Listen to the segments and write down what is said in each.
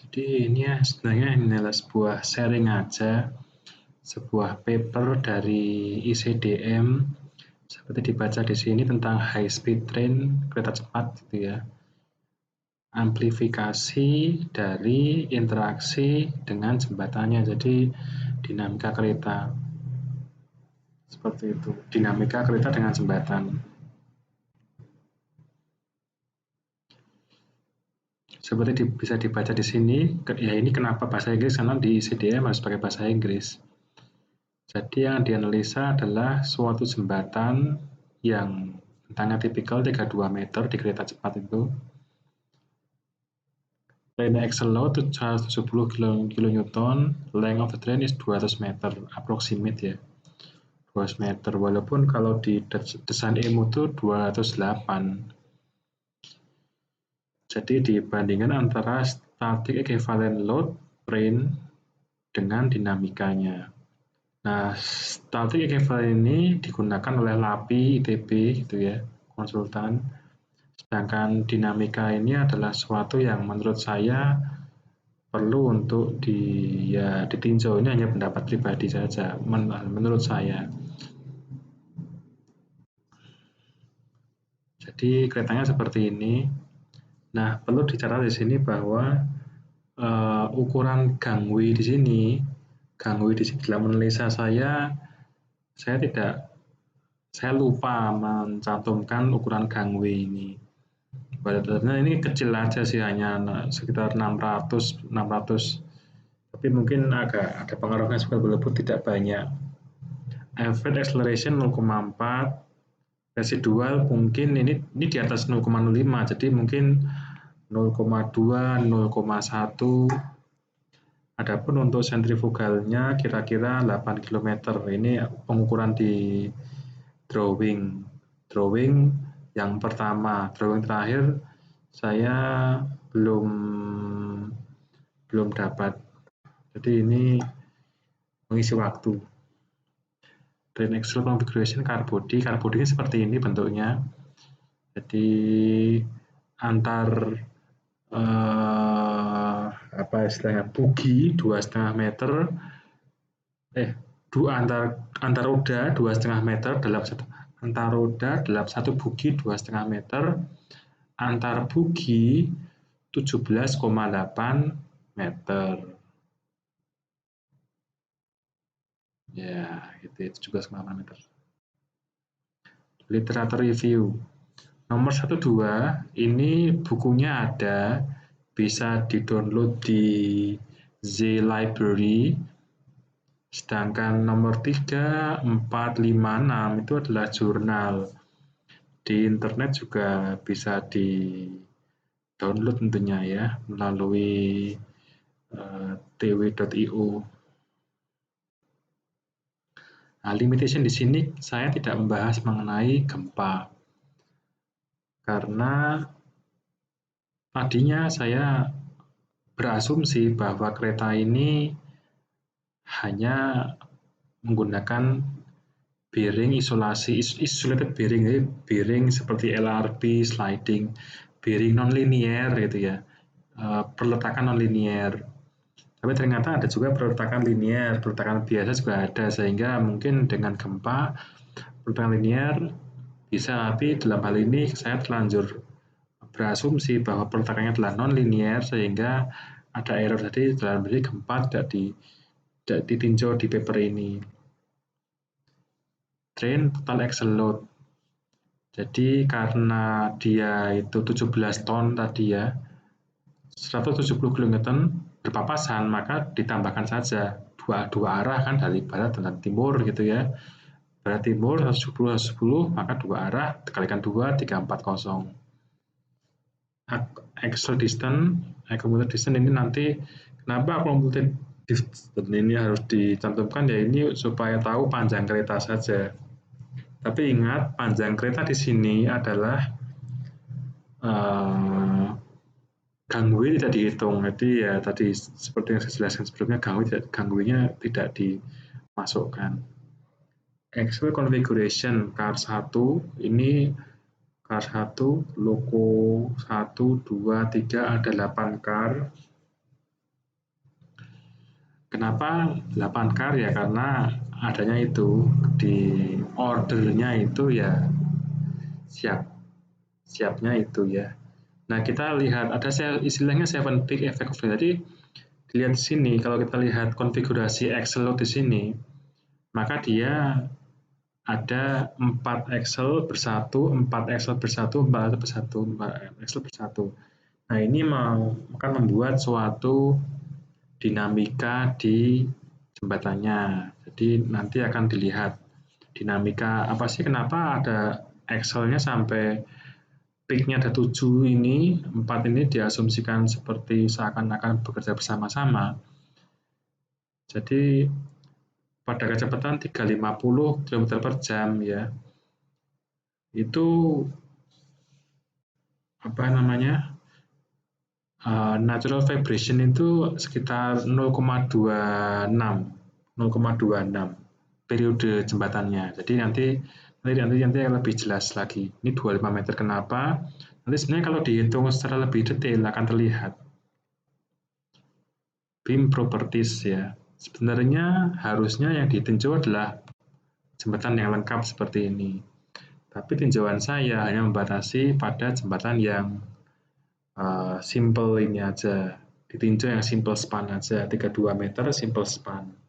Jadi ini ya sebenarnya ini adalah sebuah sharing aja, sebuah paper dari ICDM seperti dibaca di sini tentang high speed train, kereta cepat gitu ya. Amplifikasi dari interaksi dengan jembatannya, jadi dinamika kereta. Seperti itu, dinamika kereta dengan jembatan. Seperti bisa dibaca di sini, ya ini kenapa bahasa Inggris, karena di ICDM harus pakai bahasa Inggris. Jadi yang dianalisa adalah suatu jembatan yang bentangnya tipikal 32 meter di kereta cepat itu. Train axle load 170 kN, length of the train is 200 meter, approximate ya. 200 meter, walaupun kalau di desain IMU itu 208. Jadi dibandingkan antara static equivalent load train dengan dinamikanya. Nah, static equivalent ini digunakan oleh LAPI, ITB gitu ya, konsultan. Sedangkan dinamika ini adalah sesuatu yang menurut saya perlu untuk ditinjau. Ini hanya pendapat pribadi saja, menurut saya. Jadi keretanya seperti ini. Nah, perlu dicatat di sini bahwa ukuran gangway di sini dalam analisa saya lupa mencantumkan ukuran gangway ini. Padahal ini kecil aja sih, hanya sekitar 600, tapi mungkin agak ada pengaruhnya walaupun tidak banyak. Average acceleration 0,4, residual mungkin ini di atas 0,05, jadi mungkin 0,2, 0,1. Adapun untuk sentrifugalnya kira-kira 8 km. Ini pengukuran di drawing yang pertama. Drawing terakhir saya belum dapat. Jadi ini mengisi waktu. Train axle configuration car body seperti ini bentuknya. Jadi antar bugi 2,5 meter, antar roda 2,5 meter dalam satu bugi 2,5 meter, antar bugi 17,8 meter. Ya, itu 17,8 meter. Literatur review. Nomor 12, ini bukunya ada, bisa di-download di Z-Library. Sedangkan nomor 3, 4, 5, 6 itu adalah jurnal. Di internet juga bisa di-download tentunya ya, melalui tw.io. Nah, limitation di sini saya tidak membahas mengenai gempa. Karena tadinya saya berasumsi bahwa kereta ini hanya menggunakan bearing isolated bearing seperti LRB, sliding, bearing non-linear gitu ya, perletakan non-linear. Tapi ternyata ada juga perletakan linear, perletakan biasa juga ada, sehingga mungkin dengan gempa perletakan linear bisa, tapi dalam hal ini saya terlanjur berasumsi bahwa perletakannya adalah non-linear sehingga ada error. Jadi dalam hal ini gempa tidak ditinjau di paper ini. Train total axle load. Jadi karena dia itu 17 ton tadi ya, 170 kN berpapasan, maka ditambahkan saja dua arah kan, dari barat dan timur gitu ya. Barat timur 110, maka dua arah dikalikan 2, 340. Axle distance, accumulated distance ini nanti kenapa accumulated distance ini harus dicantumkan ya, ini supaya tahu panjang kereta saja. Tapi ingat, panjang kereta di sini adalah gangway tidak dihitung. Jadi ya tadi seperti yang saya jelaskan sebelumnya, gangway-nya tidak dimasukkan. Axle configuration car 1 ini car 1, loko 1, 2, 3, ada 8 car. Kenapa 8 kar? Ya karena adanya itu di ordernya itu ya siapnya itu ya. Nah, kita lihat ada istilahnya 7 peak effect of day. Jadi dilihat di sini, kalau kita lihat konfigurasi Excel di sini, maka dia ada 4 Excel bersatu, 4 Excel bersatu, 4 Excel bersatu, 4 Excel bersatu. Nah, ini akan membuat suatu dinamika di jembatannya. Jadi nanti akan dilihat dinamika apa sih, kenapa ada Excel-nya sampai peak-nya ada 7 ini, 4 ini diasumsikan seperti seakan-akan bekerja bersama-sama. Jadi pada kecepatan 350 km per jam ya, itu apa namanya, natural vibration itu sekitar 0,26 periode jembatannya. Jadi nanti lebih jelas lagi. Ini 25 meter kenapa? Nanti sebenarnya kalau dihitung secara lebih detail akan terlihat. Beam properties ya. Sebenarnya harusnya yang ditinjau adalah jembatan yang lengkap seperti ini. Tapi tinjauan saya hanya membatasi pada jembatan yang simple ini aja. Ditinjau yang simple span aja, 32 meter simple span.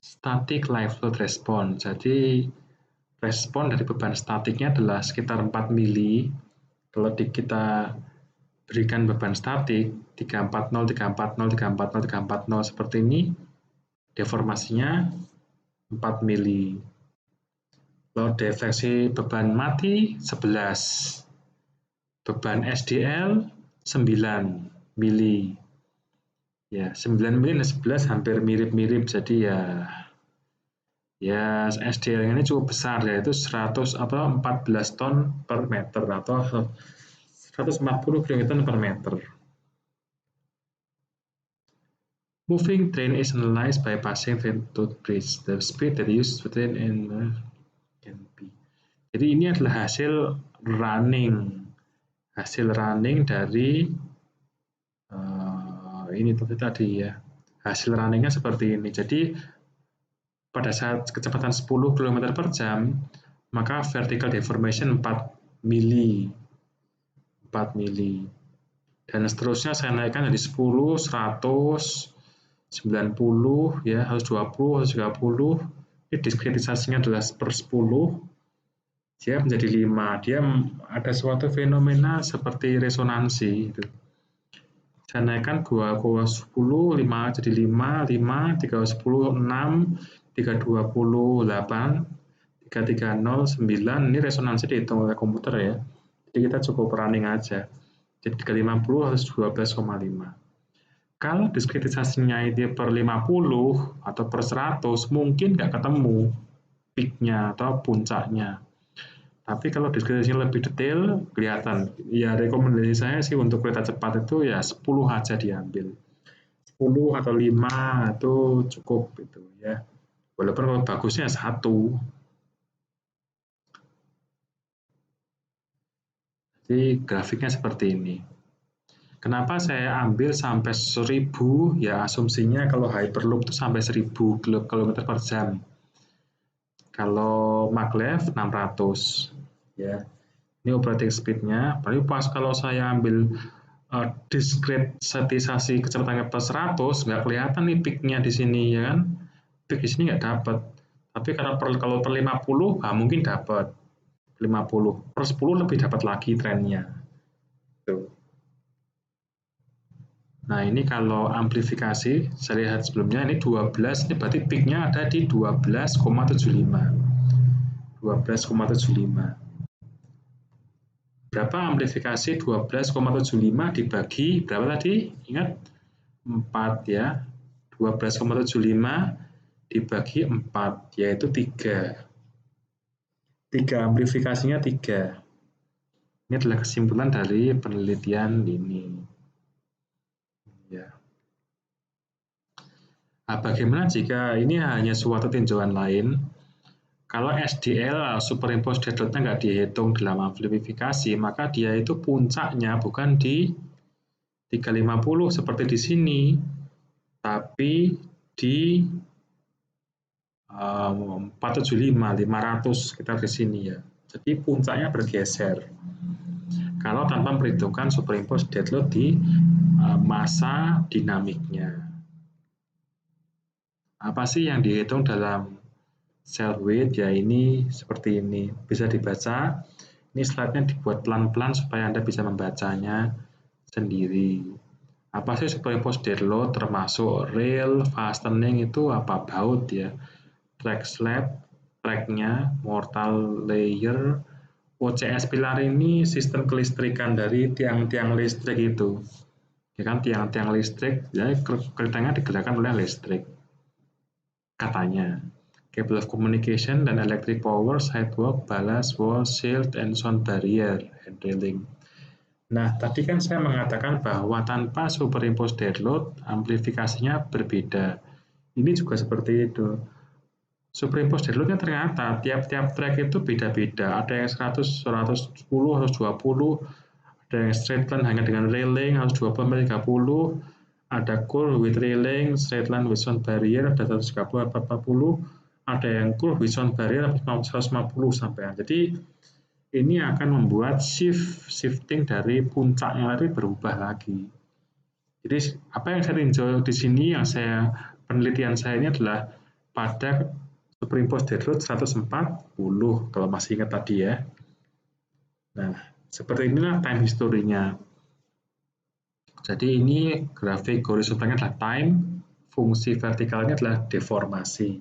Static live load response. Jadi respon dari beban statiknya adalah sekitar 4 mili. Kalau kita berikan beban statik 340, 340, 340, 340 seperti ini, deformasinya 4 mili. Lalu defleksi beban mati 11. Beban SDL 9 mili. Ya, 9 mili dan 11 hampir mirip-mirip, jadi ya SDL ini cukup besar, yaitu 100 atau 14 ton per meter atau 140 kN per meter. Moving train is analyzed by passing train tooth bridge. The speed that used within in can be. Jadi ini adalah hasil running dari ini tadi ya. Hasil runningnya seperti ini. Jadi pada saat kecepatan 10 km per jam, maka vertical deformation 4 mili. Dan seterusnya saya naikkan dari 10, 100, 90, ya, 120, 130. Ini diskretisasinya adalah per 10. Dia menjadi 5. Dia ada suatu fenomena seperti resonansi. Gitu. Saya naikkan 2,10, 5 jadi 5, 5, 310, 6, 320, 8, 330, 9. Ini resonansi dihitung oleh komputer ya. Jadi kita cukup running aja. Jadi 350 harus 12,5. Kalau diskretisasinya itu per 50 atau per 100, mungkin nggak ketemu peak-nya atau puncaknya. Tapi kalau diskusinya lebih detail, kelihatan. Ya rekomendasi saya sih untuk kereta cepat itu ya 10 aja diambil. 10 atau 5 itu cukup gitu ya. Walaupun kalau bagusnya 1. Jadi grafiknya seperti ini. Kenapa saya ambil sampai 1000? Ya asumsinya kalau hyperloop itu sampai 1000 km per jam. Kalau maglev 600 ya. Ini operating speed-nya. Tapi pas kalau saya ambil diskretisasi kecepatannya per 100, nggak kelihatan nih peak-nya di sini ya kan. Peak di sini nggak dapat. Tapi kalau per 50, mungkin dapat. 50. Per 10 lebih dapat lagi trennya. Tuh. Nah ini kalau amplifikasi, saya lihat sebelumnya ini 12, ini berarti peak-nya ada di 12,75. 12,75. Berapa amplifikasi 12,75 dibagi berapa tadi? Ingat 4 ya. 12,75 dibagi 4 yaitu 3. 3 amplifikasinya 3. Ini adalah kesimpulan dari penelitian ini. Ya. Nah, bagaimana jika ini hanya suatu tinjauan lain? Kalau SDL superimposed dead load-nya nggak dihitung dalam amplifikasi, maka dia itu puncaknya bukan di 350 seperti di sini, tapi di 475, 500 kita di sini ya. Jadi puncaknya bergeser. Kalau tanpa memperhitungkan superimpose dead load di masa dinamiknya. Apa sih yang dihitung dalam cell weight? Ya ini seperti ini. Bisa dibaca. Ini slide-nya dibuat pelan-pelan supaya Anda bisa membacanya sendiri. Apa sih superimpose dead load? Termasuk rail, fastening itu apa? Baut ya. Track slab, tracknya, mortal layer, OCS pilar ini sistem kelistrikan dari tiang-tiang listrik itu. Ya kan, tiang-tiang listrik, ya keretanya digerakkan oleh listrik. Katanya. Cable of communication dan electric power, sidewalk, ballast, wall, shield, and sound barrier, and railing. Nah, tadi kan saya mengatakan bahwa tanpa superimpose dead load, amplifikasinya berbeda. Ini juga seperti itu. Superimpose dead load-nya ternyata tiap-tiap track itu beda-beda. Ada yang 100, 110, 120, ada yang straight line hanya dengan railing, 120 30, ada curve with railing, straight line with sound barrier, ada 130, 40, ada yang curve with sound barrier 150 sampai. Jadi ini akan membuat shifting dari puncaknya tadi berubah lagi. Jadi apa yang saya tinjau di sini, yang penelitian saya ini adalah pada superimpose dead load 140 kalau masih ingat tadi ya. Nah, seperti inilah time history-nya. Jadi ini grafik horizontalnya adalah time, fungsi vertikalnya adalah deformasi.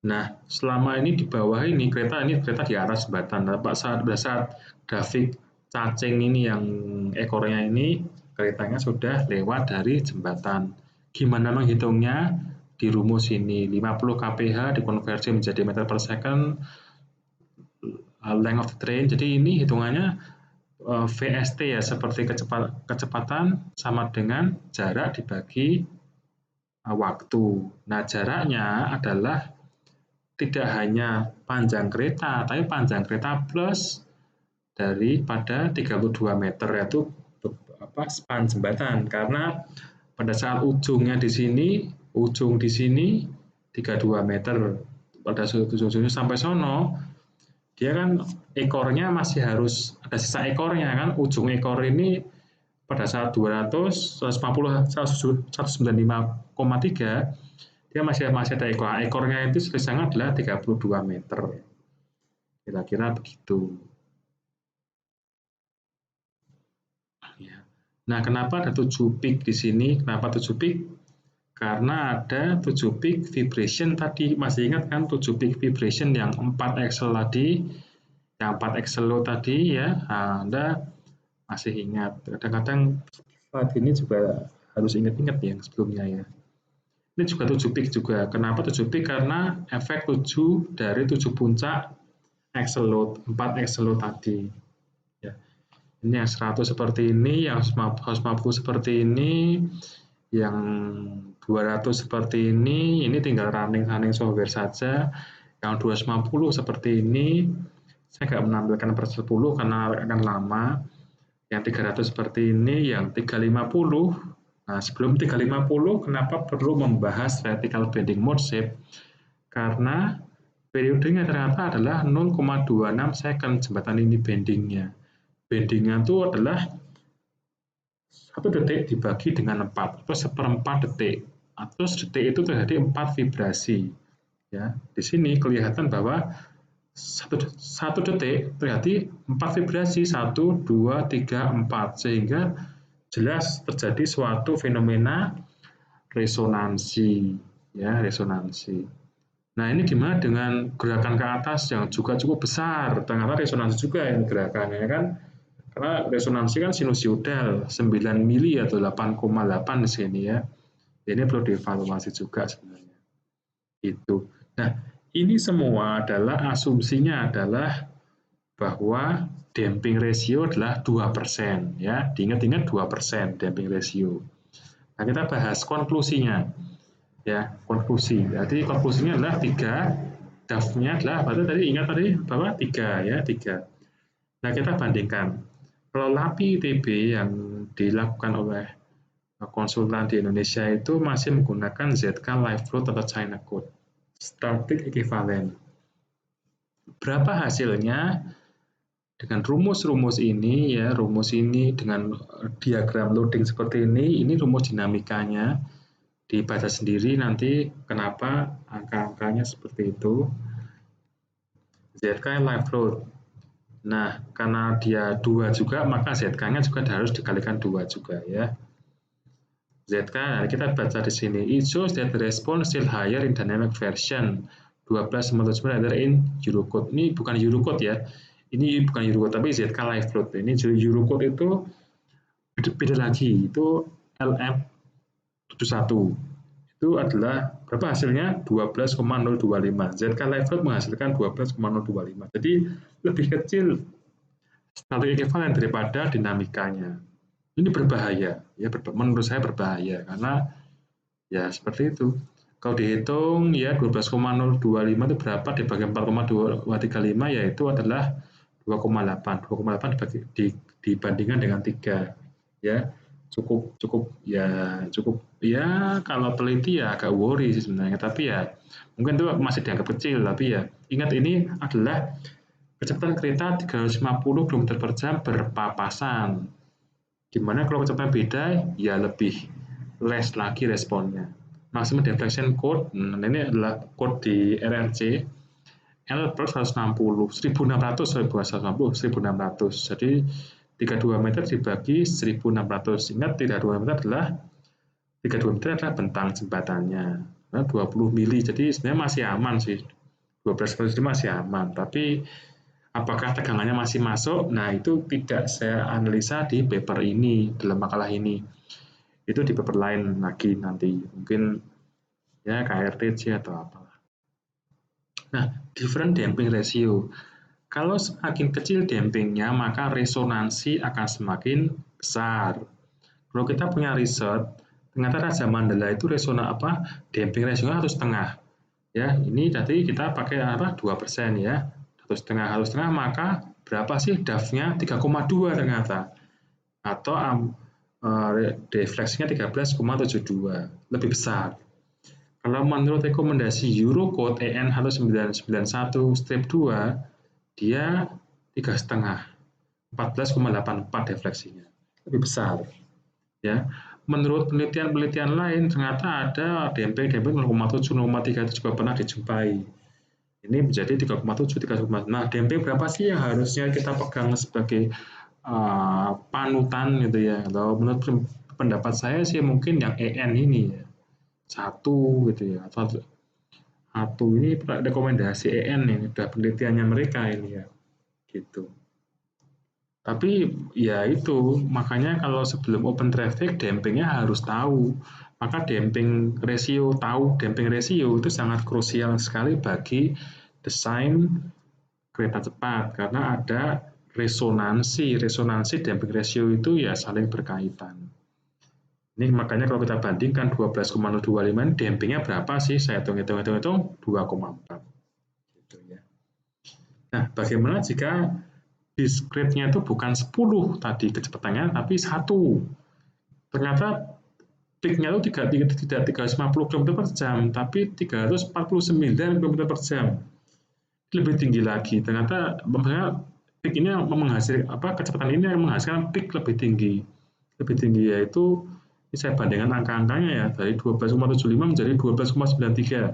Nah, selama ini di bawah ini kereta di atas jembatan. Pada saat grafik cacing ini yang ekornya ini, keretanya sudah lewat dari jembatan. Gimana menghitungnya? Di rumus ini 50 kph dikonversi menjadi meter per second, length of the train. Jadi ini hitungannya VST ya, seperti kecepatan sama dengan jarak dibagi waktu. Nah, jaraknya adalah tidak hanya panjang kereta, tapi panjang kereta plus daripada 32 meter, yaitu span jembatan. Karena pada saat ujungnya di sini, ujung di sini 32 meter, pada ujung sampai sono, dia kan ekornya masih harus ada sisa ekornya kan, ujung ekor ini pada saat 200, 150, 195,3 dia masih ada ekornya itu selisihnya adalah 32 meter. Kira-kira begitu. Ya. Nah, kenapa ada 7 peak di sini? Kenapa 7 peak? Karena ada 7 peak vibration tadi. Masih ingat kan 7 peak vibration yang 4 axle tadi? Yang 4 axle load tadi ya. Nah, Anda masih ingat. Kadang-kadang slide ini juga harus ingat-ingat yang sebelumnya ya. Ini juga 7 peak juga. Kenapa 7 peak? Karena efek 7 dari 7 puncak axle load, 4 axle load tadi. Ya. Ini yang 100 seperti ini, yang 150 seperti ini, yang 200 seperti ini tinggal running software saja. Yang 250 seperti ini, saya nggak menampilkan per 10 karena akan lama. Yang 300 seperti ini, yang 350. Nah, sebelum 350, kenapa perlu membahas vertical bending mode shape? Karena periodenya ternyata adalah 0,26 second jembatan ini bendingnya. Bendingnya itu adalah 1 detik dibagi dengan 4, atau seperempat detik. Atau detik itu terjadi 4 vibrasi. Ya, di sini kelihatan bahwa 1 detik terjadi 4 vibrasi, 1, 2, 3, 4, sehingga jelas terjadi suatu fenomena resonansi, ya, resonansi. Nah, ini gimana dengan gerakan ke atas yang juga cukup besar? Ternyata resonansi juga yang gerakannya kan, karena resonansi kan sinusoidal 9 mili atau 8,8 di sini ya. Ini perlu dievaluasi juga sebenarnya. Itu. Nah, ini semua adalah asumsinya adalah bahwa damping ratio adalah 2%, ya. Diingat-ingat 2% damping ratio. Nah, kita bahas konklusinya. Ya, konklusi. Jadi konklusinya adalah 3, DAF-nya adalah berarti tadi ingat tadi bahwa 3 ya, 3. Nah, kita bandingkan. Kalau LAPI ITB yang dilakukan oleh konsultan di Indonesia itu masih menggunakan ZK Live Float atau China Code, static equivalent. Berapa hasilnya? Dengan rumus-rumus ini ya, rumus ini dengan diagram loading seperti ini rumus dinamikanya. Dibaca sendiri nanti kenapa angka-angkanya seperti itu. ZK Live Float. Nah, karena dia 2 juga, maka ZK-nya juga harus dikalikan 2 juga ya. ZK, nah kita baca di sini. It shows that the response still higher in dynamic version. 12.9 ada in Eurocode. Ini bukan Eurocode ya. Ini bukan Eurocode, tapi ZK Live Float. Ini Eurocode itu beda lagi. Itu LM71. Itu adalah berapa hasilnya? 12,025. ZK Live Float menghasilkan 12,025. Jadi lebih kecil static equivalent daripada dinamikanya. Ini berbahaya, ya menurut saya berbahaya karena ya seperti itu. Kalau dihitung ya 12,025 itu berapa dibagi 4,235 yaitu adalah 2,8. 2,8 dibandingkan dengan 3 ya. Cukup ya kalau teliti ya agak worry sih sebenarnya, tapi ya mungkin itu masih dianggap kecil, tapi ya ingat ini adalah kecepatan kereta 350 km per jam berpapasan. Dimana kalau kecepatan beda ya lebih less lagi responnya. Maximum deflection code, ini adalah code di RRC L plus 160, 1600, 1600. Jadi 32 meter dibagi 1600. Ingat 32 meter adalah bentang jembatannya. 20 mili, jadi sebenarnya masih aman sih. 12 meter itu masih aman, tapi apakah tegangannya masih masuk? Nah, itu tidak saya analisa di paper ini, dalam makalah ini. Itu di paper lain lagi nanti. Mungkin ya KRTC atau apalah. Nah, different damping ratio. Kalau semakin kecil dampingnya, maka resonansi akan semakin besar. Kalau kita punya riset, ternyata Raja Mandala itu damping ratio-nya 1,5. Ya, ini tadi kita pakai 2% ya. 1,5, maka berapa sih DAF-nya? 3,2 ternyata. Atau defleksinya 13,72, lebih besar. Kalau menurut rekomendasi Eurocode EN 1991-2, dia 3,5, 14,84 defleksinya, lebih besar. Ya, menurut penelitian lain ternyata ada damping 0,7, 0,3 itu juga pernah dijumpai. Ini menjadi 3,7, 3,5. Nah, damping berapa sih yang harusnya kita pegang sebagai panutan gitu ya? Kalau menurut pendapat saya sih mungkin yang EN ini ya, 1 gitu ya, atau 1 ini rekomendasi EN ini, udah penelitiannya mereka ini ya, gitu. Tapi ya itu, makanya kalau sebelum open traffic dampingnya harus tahu. Maka damping ratio itu sangat krusial sekali bagi desain kereta cepat karena ada resonansi damping ratio itu ya saling berkaitan. Ini makanya kalau kita bandingkan 12,025 dampingnya berapa sih? Saya hitung 2,4. Gitu ya. Nah, bagaimana jika diskrete-nya itu bukan 10 tadi kecepatannya, tapi 1. Ternyata peak-nya itu tidak 350 km per jam, tapi 349 km per jam. Lebih tinggi lagi. Ternyata peak ini kecepatan ini menghasilkan peak lebih tinggi. Lebih tinggi yaitu ini saya bandingkan angka-angkanya ya, dari 12,75 menjadi 12,93.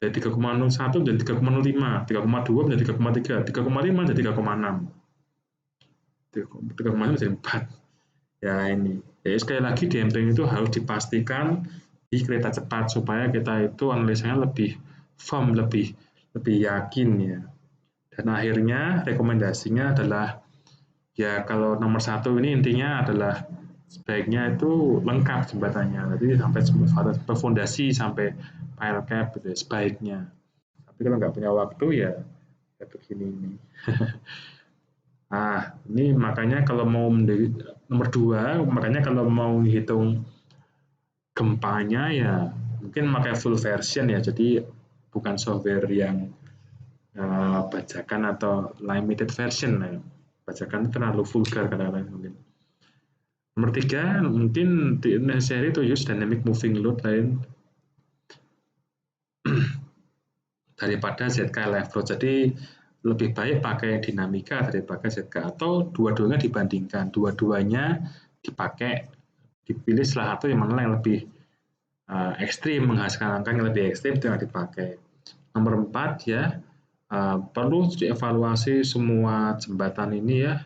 Dari 3,01 menjadi 3,05, 3,2 menjadi 3,3, 3,5 menjadi 3,6. 3,6 menjadi 4. Ya ini. Jadi sekali lagi damping itu harus dipastikan di kereta cepat supaya kita itu analisanya lebih firm, lebih yakin ya. Dan akhirnya rekomendasinya adalah ya kalau nomor 1 ini intinya adalah sebaiknya itu lengkap jembatannya. Jadi sampai fondasi sampai pile cap gitu ya, sebaiknya. Tapi kalau nggak punya waktu ya begini ini. Nah, ini makanya kalau mau nomor 2, makanya kalau mau hitung gempanya ya mungkin pakai full version ya. Jadi bukan software yang bajakan atau limited version. Bajakan itu terlalu vulgar kadang-kadang mungkin. Nomor 3, mungkin necessary to use dynamic moving load lain daripada ZK live load. Jadi lebih baik pakai dinamika daripada ZK, atau dua-duanya dibandingkan, dua-duanya dipakai, dipilih salah satu yang mana yang lebih ekstrim, menghasilkan angka yang lebih ekstrim, itu yang dipakai. Nomor 4 ya, perlu dievaluasi semua jembatan ini ya.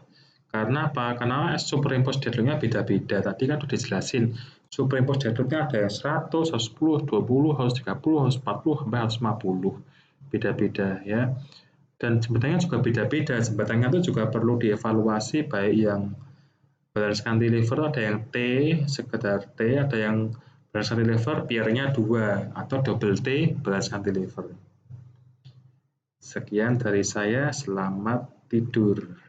Karena apa? Karena superimpose deadlock-nya beda-beda. Tadi kan sudah dijelasin, superimpose deadlock-nya ada yang 100, 110, 20, 130, 140, sampai 150. Beda-beda ya. Dan jembatannya juga beda-beda. Jembatannya itu juga perlu dievaluasi, baik yang balance cantilever ada yang T, sekedar T, ada yang balance cantilever pier-nya 2 atau double T balance cantilever. Sekian dari saya, selamat tidur.